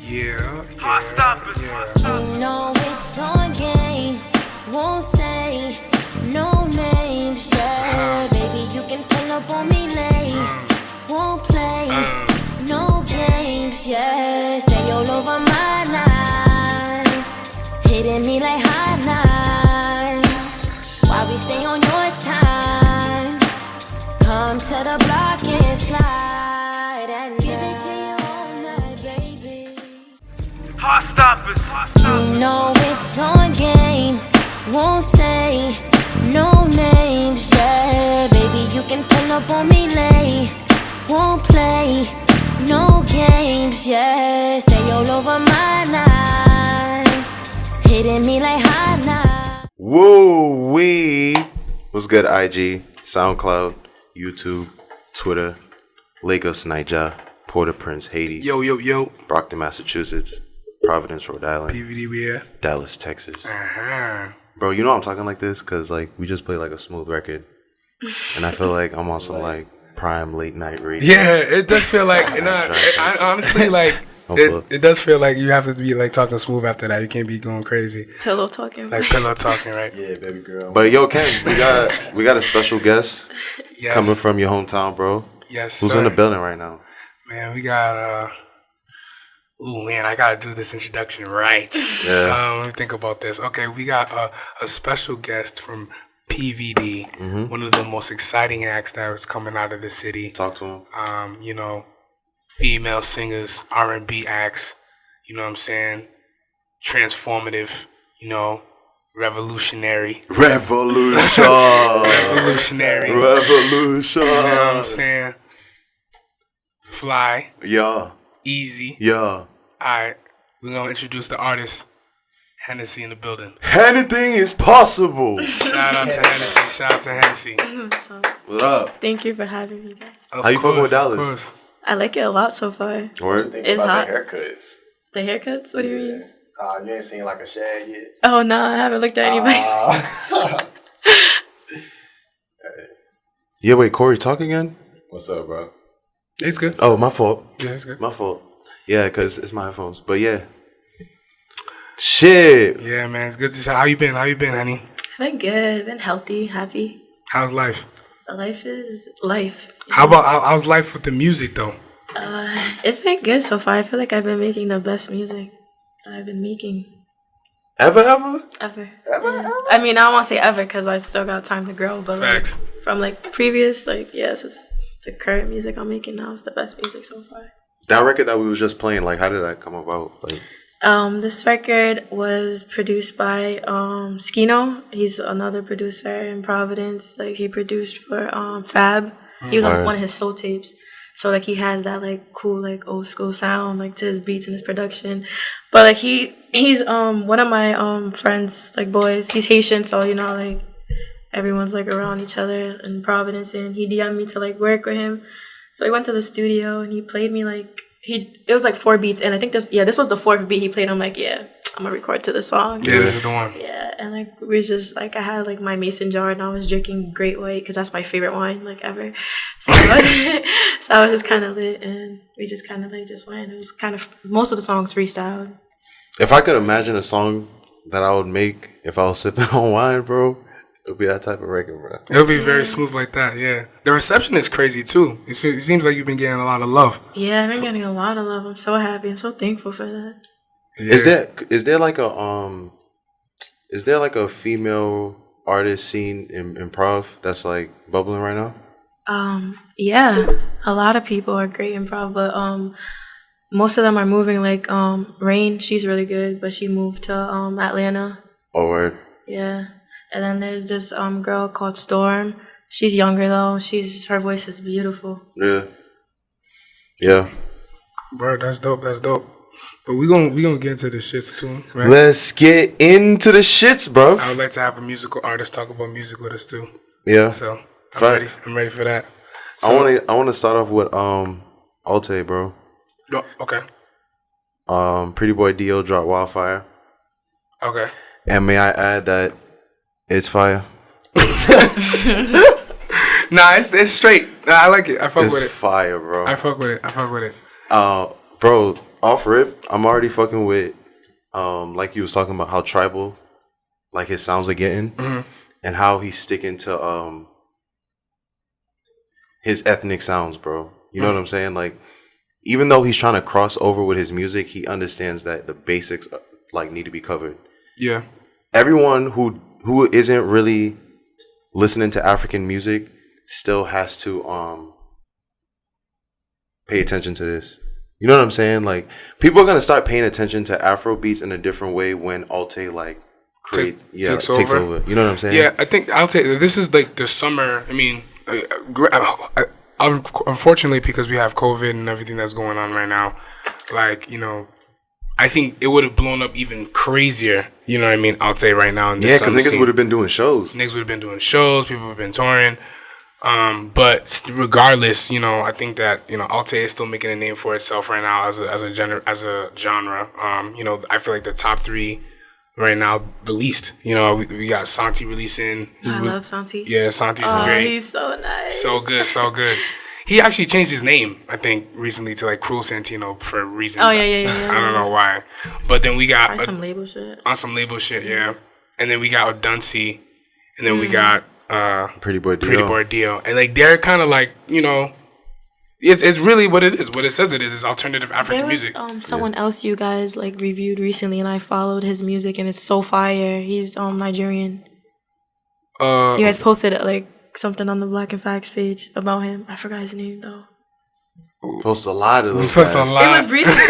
You know it's on game. Won't say no names, yeah. Baby, you can pull up on me late. Won't play no games, yeah. Stay all over my line, hitting me like high nine. While we stay on your time, come to the block and slide and give it to you all night, baby. Heart stoppers. You know it's on game. Won't say no names, yeah. Baby, you can pull up on me late. Won't play no games, yeah. Stay all over my line, hitting me like high nine. Woo wee! What's good, IG, SoundCloud, YouTube, Twitter, Lagos, Niger, Port-au-Prince, Haiti, Yo. Brockton, Massachusetts, Providence, Rhode Island, PVD, we here. Dallas, Texas. Uh-huh. Bro, you know I'm talking like this because like we just played like a smooth record, and I feel like I'm on some like prime late night radio. Yeah, it does feel like, I honestly, like, it does feel like you have to be like talking smooth after that. You can't be going crazy. Pillow talking. Like pillow talking, right? Yeah, baby girl. But yo, Ken, we got a special guest Yes. coming from your hometown, bro. Yes, Who's sir. in the building right now? Man, we got, I gotta do this introduction right. Yeah. Let me think about this. Okay, we got a special guest from PVD, one of the most exciting acts that was coming out of the city. Talk to him. You know, female singers, R&B acts, you know what I'm saying? Transformative, you know, revolutionary. Revolution. Revolutionary. Revolution. You know what I'm saying? Fly. Yeah. Easy. Yeah. Alright, we're gonna introduce the artist, Hennessy, in the building. Anything is possible. Shout out to Hennessy. Shout out to Hennessy. So, What up? thank you for having me, guys. How you fucking with Dallas? Of course. I like it a lot so far. Word? It's about hot. the haircuts. The haircuts? What do you mean? You ain't seen like a shag yet? Oh, no, I haven't looked at anybody's. Yeah, wait, Corey, talk again? What's up, bro? It's good. Oh, my fault. Yeah, it's good. My fault. Yeah, because it's my headphones. But yeah. Shit. Yeah, man, it's good to see. How you been, honey? I've been good. Been healthy, happy. How's life? Life is life. How's life with the music, though? It's been good so far. I feel like I've been making the best music that I've been making. Ever? Ever. I mean, I don't want to say ever because I still got time to grow. But Facts. like, from like previous, like, yes, it's the current music I'm making now is the best music so far. That record that we was just playing, like, how did that come about? Like, This record was produced by Skino. He's another producer in Providence. Like he produced for Fab. He was on one of his soul tapes. So like he has that like cool like old school sound like to his beats and his production. But like he's one of my friends, like boys. He's Haitian, so you know like everyone's like around each other in Providence, and he DM'd me to like work with him. So I went to the studio and he played me like it was like 4 beats, and I think this was the 4th beat he played. I'm like, yeah, I'm gonna record to the song. Yeah, this is the one. Yeah, and like we just like I had like my mason jar and I was drinking Great White because that's my favorite wine like ever. So, so I was just kind of lit, and we just kind of like just went. It was kind of most of the songs freestyled. if I could imagine a song that I would make if I was sipping on wine, bro, it would be that type of record, bro. It'll be very smooth like that, yeah. The reception is crazy, too. It seems like you've been getting a lot of love. Yeah, I've been getting a lot of love. I'm so happy. I'm so thankful for that. Yeah. Is there like a female artist scene in improv that's like bubbling right now? Yeah, a lot of people are great improv, but most of them are moving. Like Rain, she's really good, but she moved to Atlanta. Oh, word. Yeah, and then there's this girl called Storm. She's younger though. Her voice is beautiful. Yeah. Bro, that's dope. But we gonna get into the shits soon, right? Let's get into the shits, bro. I would like to have a musical artist talk about music with us too. Yeah. So I'm Facts. ready for that. I wanna start off with Alte, bro. Oh, okay. Prettyboydo dropped Wildfire. Okay. And may I add that it's fire. Nah, it's straight. Nah, I like it. I fuck with it. It's fire, bro. I fuck with it. Bro, off rip, I'm already fucking with, like you was talking about how tribal, like his sounds are getting, and how he's sticking to his ethnic sounds, bro. You know what I'm saying? Like, even though he's trying to cross over with his music, he understands that the basics like need to be covered. Yeah. Everyone who isn't really listening to African music still has to pay attention to this. You know what I'm saying? Like, people are gonna start paying attention to Afro beats in a different way when Alte like takes over. You know what I'm saying? Yeah, I think Alte. This is like the summer. I mean, unfortunately, because we have COVID and everything that's going on right now, like, you know, I think it would have blown up even crazier. You know what I mean? Alte right now. In this because niggas would have been doing shows. Niggas would have been doing shows. People would have been touring. But regardless, you know, I think that, you know, Alte is still making a name for itself right now as a genre. You know, I feel like the top 3 right now released. You know, we got Santi releasing. I love Santi. Yeah, Santi's great. He's so nice. So good. He actually changed his name, I think, recently to like Cruel Santino for reasons. Oh yeah. I don't know why. But then we got on some label shit. On some label shit, yeah. And then we got Odunsi, and then we got Prettyboydo. And like they're kind of like, you know, it's really what it is. What it says it is alternative African music. Someone else you guys like reviewed recently, and I followed his music, and it's so fire. He's Nigerian. You guys posted like something on the Black and Facts page about him. I forgot his name though. Post a lot of those. It was recent,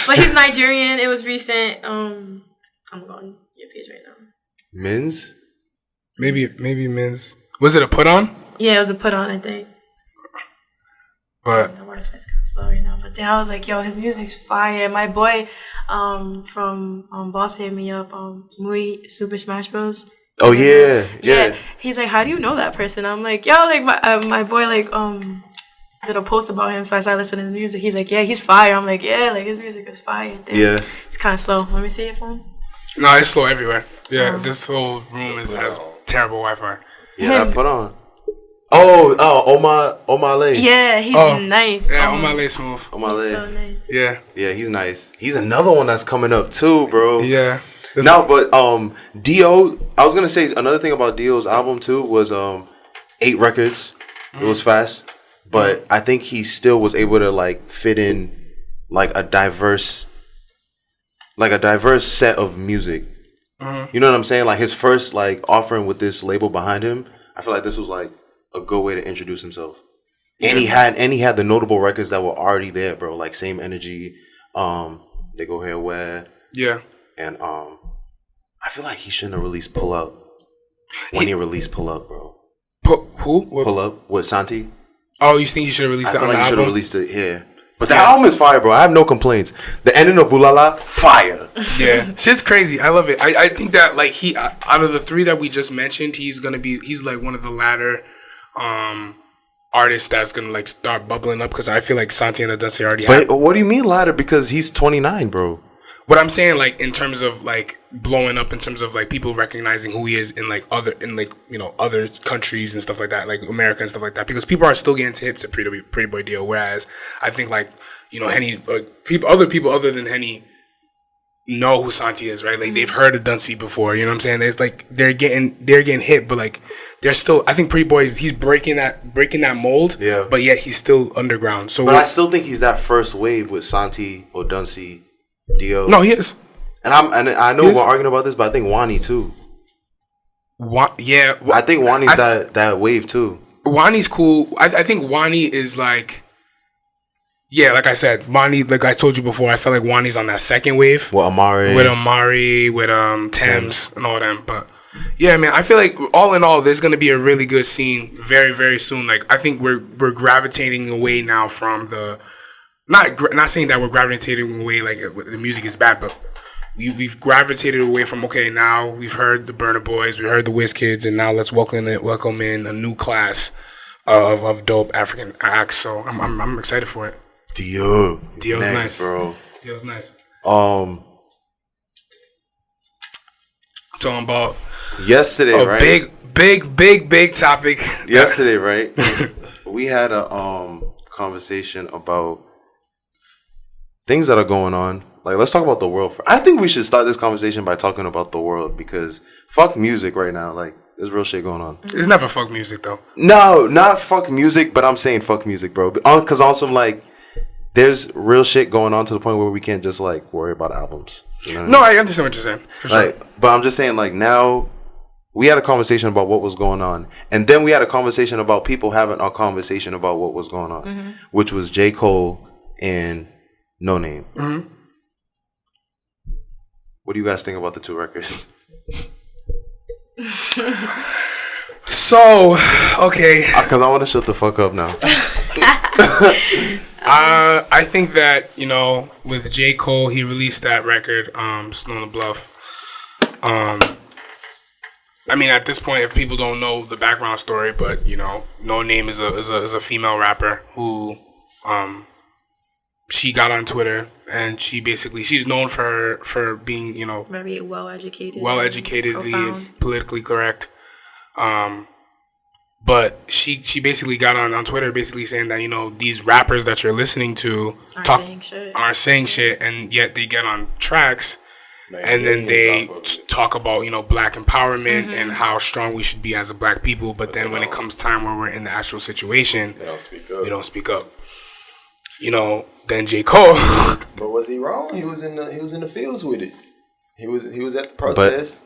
but he's Nigerian. It was recent. I'm going your page right now. Men's? Maybe Men's. Was it a put on? Yeah, it was a put on, I think. But the Wi-Fi's kind of slow right now. But then I was like, yo, his music's fire. My boy from Boss hit me up, Mui Super Smash Bros. Oh yeah. He's like, how do you know that person? I'm like, yo, like my boy like did a post about him, so I started listening to the music. He's like, yeah, he's fire. I'm like, yeah, like his music is fire. Damn. Yeah, it's kind of slow. Let me see it for him. No, it's slow everywhere. Yeah, this whole room has terrible Wi-Fi. Yeah, I put on. Omale. Yeah, he's nice. Yeah, Omale smooth. Omale. So nice. Yeah, he's nice. He's another one that's coming up too, bro. Yeah. No, but Dio. I was gonna say another thing about Dio's album too was 8 records. It was fast, but I think he still was able to like fit in like a diverse set of music. You know what I'm saying? Like his first like offering with this label behind him, I feel like this was like a good way to introduce himself. And he had the notable records that were already there, bro. Like Same Energy, They Go Here Where. Yeah. And I feel like he shouldn't have released Pull Up when he released Pull Up, bro. Who? Pull Up with Santi. Oh, you think he should have released that on the album? I feel like he should have released it here. But the album is fire, bro. I have no complaints. The ending of Bulala, fire. Yeah, shit's crazy. I love it. I think that like he out of the 3 that we just mentioned, he's like one of the latter artists that's gonna like start bubbling up, because I feel like Santi and Odunsi already have. But what do you mean latter? Because he's 29, bro. What I'm saying, like in terms of like blowing up, in terms of like people recognizing who he is in like other countries and stuff like that, like America and stuff like that, because people are still getting hip to Prettyboydo, whereas I think like, you know, Henny, like other people other than Henny know who Santi is, right? Like they've heard of Duncy before, you know what I'm saying? There's like they're getting hit, but like they're still. I think Pretty Boy he's breaking that mold, yeah. But yet he's still underground. So, but I still think he's that first wave with Santi, Odunsi, Dio. No, he is. And I know we're arguing about this, but I think Wani too. Yeah, I think Wani's that wave too. Wani's cool. I think Wani is like. Yeah, like I said, Wani, like I told you before, I feel like Wani's on that second wave. With Amari, with Thames and all them. But yeah, man, I feel like all in all, there's gonna be a really good scene very, very soon. Like I think we're gravitating away now from the not saying that we're gravitating away like the music is bad, but we've gravitated away from now we've heard the Burna Boys, we heard the WizKids, and now let's welcome in a new class of dope African acts. So I'm excited for it. Dio's nice, bro. Dio's nice. Talking about yesterday, right? Big topic. Yesterday, right? We had a conversation about things that are going on. Like, let's talk about the world. I think we should start this conversation by talking about the world because fuck music right now. Like, there's real shit going on. It's never fuck music though. No, not fuck music, but I'm saying fuck music, bro. Because on some like, there's real shit going on to the point where we can't just like worry about albums. You know what I mean? I understand what you're saying for sure. Like, but I'm just saying, like, now we had a conversation about what was going on, and then we had a conversation about people having a conversation about what was going on, which was J. Cole and Noname. What do you guys think about the two records? So, okay. Because I want to shut the fuck up now. I think that, you know, with J. Cole, he released that record, Snow on the Bluff. I mean, at this point, if people don't know the background story, but, you know, Noname is a female rapper who, she got on Twitter and she's known for being, you know, very well educated, politically correct. But she basically got on Twitter basically saying that, you know, these rappers that you're listening to aren't saying shit, and yet they get on tracks and then they talk about, you know, black empowerment and how strong we should be as a black people. But then when it comes time where we're in the actual situation, they don't speak up. You know, then J. Cole. But was he wrong? He was in the fields with it. He was at the protest.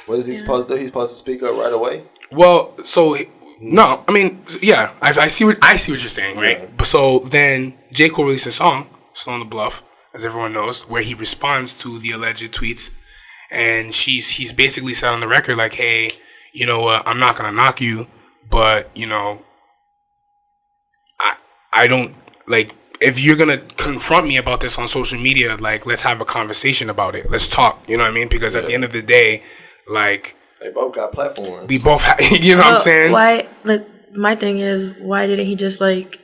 What is he supposed to do? He's supposed to speak up right away. Well, so no, I mean, yeah, I see what you're saying, right? Yeah. So then J. Cole released a song, "Snow on the Bluff," as everyone knows, where he responds to the alleged tweets, and he's basically said on the record like, "Hey, you know what? I'm not gonna knock you, but you know, I don't like." If you're going to confront me about this on social media, like, let's have a conversation about it. Let's talk, you know what I mean? Because at the end of the day, like... They both got platforms. We both have, you know what I'm saying? Why, like, my thing is, why didn't he just, like,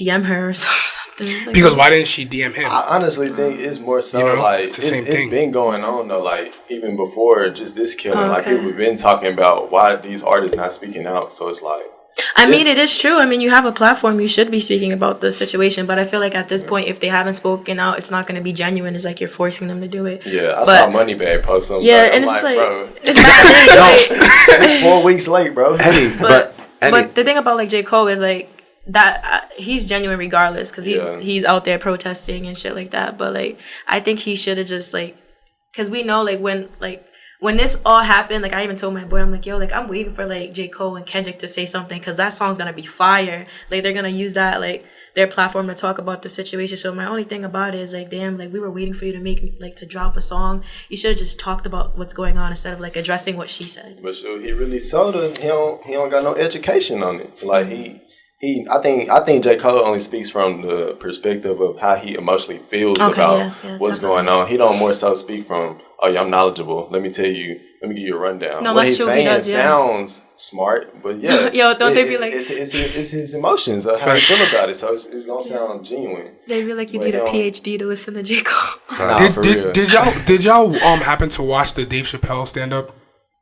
DM her or something? Like, because why didn't she DM him? I honestly think it's more so, you know, like, it's the same thing. It's been going on, though, like, even before just this killing. Like, people have been talking about why these artists not speaking out. So it's like... I mean, it is true. I mean, you have a platform. You should be speaking about the situation. But I feel like at this point, if they haven't spoken out, it's not going to be genuine. It's like you're forcing them to do it. Yeah, I saw Moneybag post something. Yeah, and it's like, bro, it's bad. Like, 4 weeks late, bro. But the thing about like J. Cole is like that he's genuine regardless because he's out there protesting and shit like that. But like I think he should have just like, because we know like when this all happened, like, I even told my boy, I'm like, yo, like, I'm waiting for, like, J. Cole and Kendrick to say something because that song's going to be fire. Like, they're going to use that, like, their platform to talk about the situation. So my only thing about it is, like, damn, like, we were waiting for you to drop a song. You should have just talked about what's going on instead of, like, addressing what she said. But sure, he really sold it. He don't got no education on it. Like, I think J. Cole only speaks from the perspective of how he emotionally feels about what's going on. He don't more so speak from, oh yeah, I'm knowledgeable. Let me give you a rundown. No, what he's saying sounds smart, but yeah. Yo, don't they be like... It's his emotions of how he feel about it, so it's going to sound genuine. They feel like you need a PhD to listen to J. Cole. Nah, did y'all happen to watch the Dave Chappelle stand-up?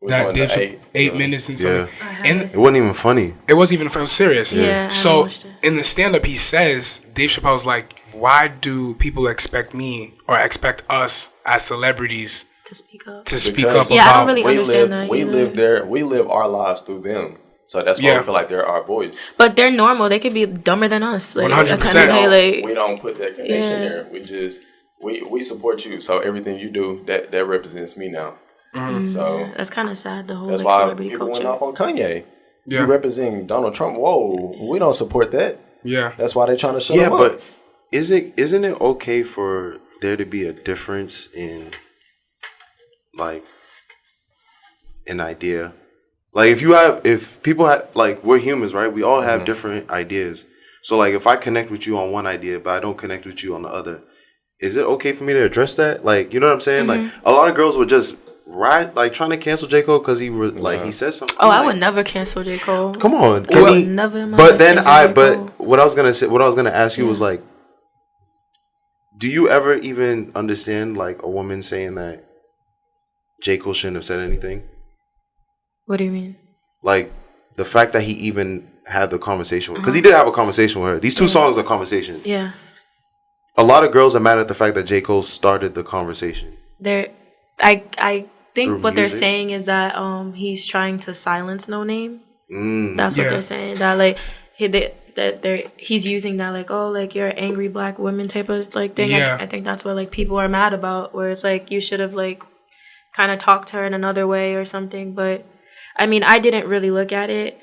That Dave 8 minutes and something. Yeah. And it wasn't even funny. It wasn't even funny. It was serious. Yeah. So in the stand-up, he says, Dave Chappelle's like, why do people expect me or expect us as celebrities to speak up? Yeah, I don't really understand that. We live our lives through them. So that's why I feel like they're our voice. But they're normal. They could be dumber than us. Like, 100%. We don't put that connection there. We just we support you. So everything you do, that represents me now. Mm-hmm. So that's kind of sad. The whole that's why celebrity people culture. went off on Kanye. Yeah. You representing Donald Trump. Whoa, we don't support that. Yeah, that's why they're trying to shut him up. Yeah, but isn't it okay for there to be a difference in like an idea? Like if people have, like, we're humans, right? We all have different ideas. So like if I connect with you on one idea, but I don't connect with you on the other, is it okay for me to address that? Like, you know what I'm saying? Like a lot of girls would just trying to cancel J. Cole because he said something. Oh, I would never cancel J. Cole. Come on, never in my but life then Cole. what I was gonna ask you was like, do you ever even understand like a woman saying that J. Cole shouldn't have said anything? What do you mean? Like the fact that he even had the conversation because he did have a conversation with her. These two songs are conversations. Yeah. A lot of girls are mad at the fact that J. Cole started the conversation. I think Through what they're music? saying is that he's trying to silence Noname. That's what Yeah. they're saying. That like he's using that like, oh, like you're an angry black woman type of like thing. Yeah. I think that's what like people are mad about, where it's like you should have like kind of talked to her in another way or something. But I mean, I didn't really look at it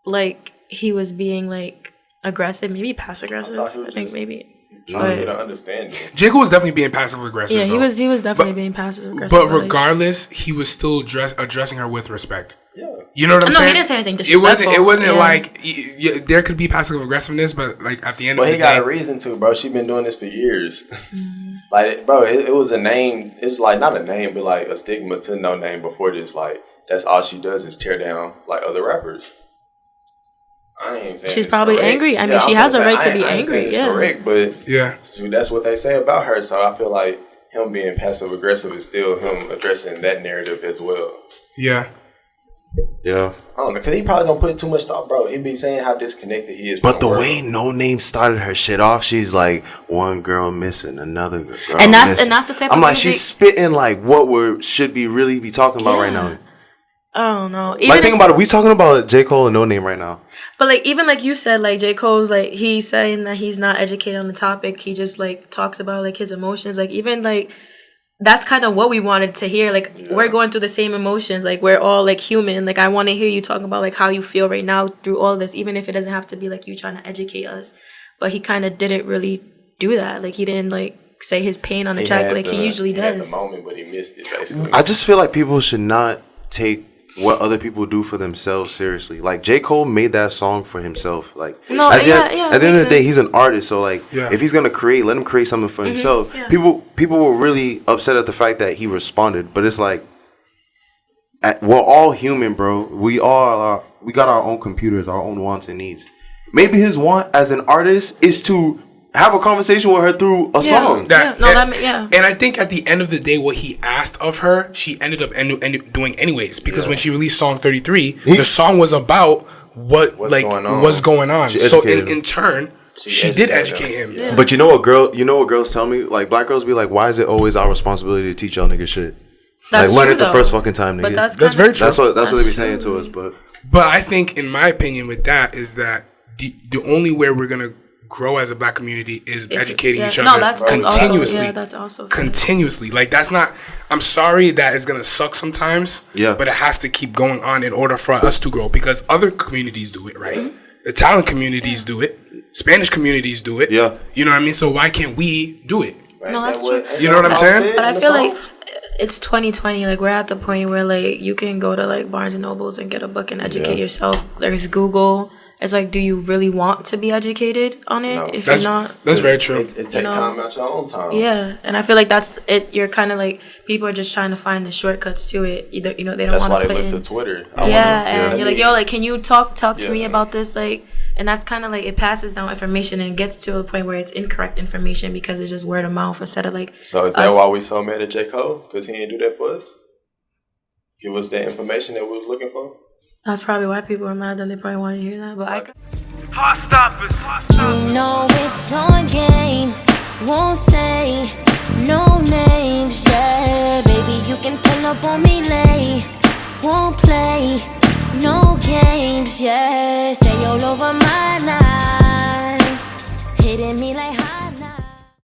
like he was being like aggressive, maybe passive aggressive. I thought he was I think just maybe. trying to get an understanding. J. Cole was definitely being passive aggressive. Yeah, though. he was definitely being passive aggressive. But regardless, he was still addressing her with respect. Yeah. You know what I'm saying? No, he didn't say anything disrespectful. It wasn't Yeah. like there could be passive aggressiveness, but like at the end of But the he day, got a reason to, bro. She been doing this for years. Like, bro, it was a name. It's like not a name, but like a stigma to Noname before this. Like, that's all she does is tear down like other rappers. I ain't saying She's it's probably correct. angry. I mean, Yeah, she I'm has a finna right say, to be I ain't saying angry. it's Yeah. correct, but yeah, that's what they say about her. So I feel like him being passive aggressive is still him addressing that narrative as well. yeah. Yeah. I don't know, because he probably don't put too much thought, bro. He be saying how disconnected he is. But from the world. way Noname started her shit off, she's like one girl missing, another girl And that's missing. the type I'm of like, music. she's spitting like what we should be really be talking about right now. I don't know. Like, think about it. We talking about J. Cole and Noname right now. But like even like you said, like J. Cole's like he's saying that he's not educated on the topic. He just like talks about like his emotions. Like even like that's kind of what we wanted to hear. Like we're going through the same emotions. Like we're all like human. Like I want to hear you talk about like how you feel right now through all this, even if it doesn't have to be like you trying to educate us. But he kind of didn't really do that. Like he didn't like say his pain on the track like he usually Had does. the moment, but he missed it basically. I just feel like people should not take what other people do for themselves seriously. Like J. Cole made that song for himself. Like No, at the yeah, end of the day, makes he's an artist. So like, Yeah. if he's gonna create, let him create something for himself. yeah. People were really upset at the fact that he responded. But it's like, we're all human, bro. We got our own computers, our own wants and needs. Maybe his want as an artist is to have a conversation with her through a song. And I think at the end of the day, what he asked of her, she ended up doing anyways. Because when she released song 33, the song was about what's going on. So in turn, she did educate him. Yeah. But you know what girls tell me? Like black girls be like, why is it always our responsibility to teach y'all niggas shit? That's like learn true, it the though. first fucking time, nigga. But that's very true. That's what they be true. saying to us. But I think, in my opinion, with that is that the only way we're gonna grow as a black community is educating each other No, that's continuously. Also, that's also continuously. Like that's not. I'm sorry that it's gonna suck sometimes. Yeah. But it has to keep going on in order for us to grow because other communities do it, right? Mm-hmm. Italian communities do it. Spanish communities do it. Yeah. You know what I mean? So why can't we do it? No, that's true. You know what I'm saying? But I feel like it's 2020. Like we're at the point where like you can go to like Barnes and Nobles and get a book and educate yourself. There's Google. It's like, do you really want to be educated on it? No. If you're not, That's very true. It takes time out your own time. yeah. And I feel like that's it. You're kind of like people are just trying to find the shortcuts to it. Either they don't That's want why to they put look in. to Twitter. And you're like, yo, like, can you talk to me Yeah. about this? Like, and that's kind of like it passes down information and gets to a point where it's incorrect information because it's just word of mouth instead of like. So is that why we so mad at J. Cole? Because he didn't do that for us? Give us that information that we was looking for? That's probably why people are mad. Then they probably wanted to hear that. But Heart stoppers. You know it's on game. Won't say no names, yeah. Baby, you can pull up on me late. Won't play no games, yeah. Stay all over my line, hitting me like hot knife.